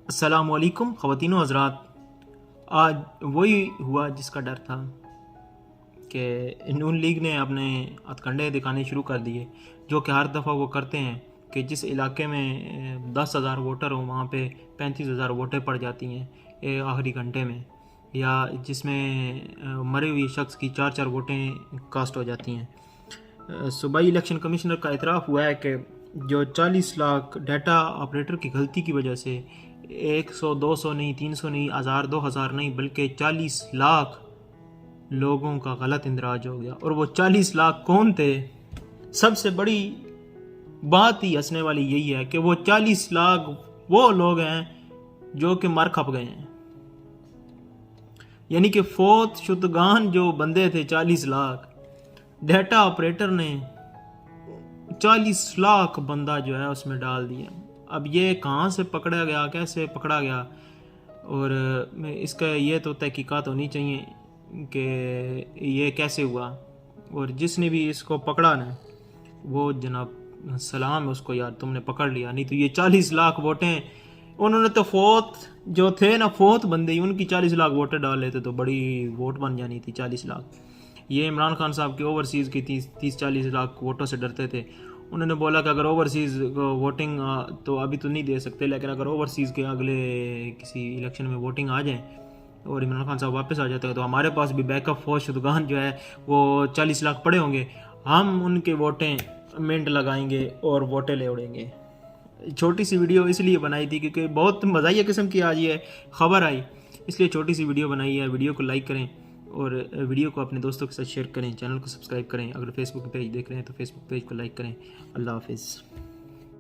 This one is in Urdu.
السلام علیکم خواتین و حضرات. آج وہی ہوا جس کا ڈر تھا کہ نون لیگ نے اپنے ہتھ کنڈے دکھانے شروع کر دیے، جو کہ ہر دفعہ وہ کرتے ہیں کہ جس علاقے میں 10,000 ووٹر ہوں وہاں پہ 35,000 ووٹیں پڑ جاتی ہیں آخری گھنٹے میں، یا جس میں مرے ہوئے شخص کی 4 ووٹیں کاسٹ ہو جاتی ہیں. صوبائی الیکشن کمشنر کا اعتراف ہوا ہے کہ جو 40 لاکھ ڈیٹا آپریٹر کی غلطی کی وجہ سے 100 200 نہیں 300 نہیں 1000 2000 نہیں بلکہ 40 لاکھ لوگوں کا غلط اندراج ہو گیا. اور وہ 40 لاکھ کون تھے؟ سب سے بڑی بات ہی ہنسنے والی یہی ہے کہ وہ 40 لاکھ وہ لوگ ہیں جو کہ مر کھپ گئے ہیں، یعنی کہ فوت شدگان جو بندے تھے 40 لاکھ، ڈیٹا آپریٹر نے 40 لاکھ بندہ جو ہے اس میں ڈال دیا. اب یہ کہاں سے پکڑا گیا، کیسے پکڑا گیا، اور اس کا یہ تو تحقیقات ہونی چاہیے کہ یہ کیسے ہوا. اور جس نے بھی اس کو پکڑا نا وہ جناب سلام ہے اس کو، یار تم نے پکڑ لیا. نہیں تو یہ 40 لاکھ ووٹیں انہوں نے تو فوت جو تھے نا، فوت بندے ہی ان کی 40 لاکھ ووٹیں ڈال لیتے تو بڑی ووٹ بن جانی تھی 40 لاکھ. یہ عمران خان صاحب کے اوورسیز کی 30-40 لاکھ ووٹوں سے ڈرتے تھے. انہوں نے بولا کہ اگر اوورسیز ووٹنگ تو ابھی تو نہیں دے سکتے، لیکن اگر اوورسیز کے اگلے کسی الیکشن میں ووٹنگ آ جائیں اور عمران خان صاحب واپس آ جاتے ہیں تو ہمارے پاس بھی بیک اپ فوج شدگان جو ہے وہ 40 لاکھ پڑے ہوں گے، ہم ان کے ووٹیں منٹ لگائیں گے اور ووٹیں لے اڑیں گے. چھوٹی سی ویڈیو اس لیے بنائی تھی کیونکہ بہت مزاحیہ قسم کی آج یہ خبر آئی، اس لیے چھوٹی سی ویڈیو بنائی ہے. ویڈیو کو لائک کریں اور ویڈیو کو اپنے دوستوں کے ساتھ شیئر کریں، چینل کو سبسکرائب کریں. اگر فیس بک پیج دیکھ رہے ہیں تو فیس بک پیج کو لائک کریں. اللہ حافظ.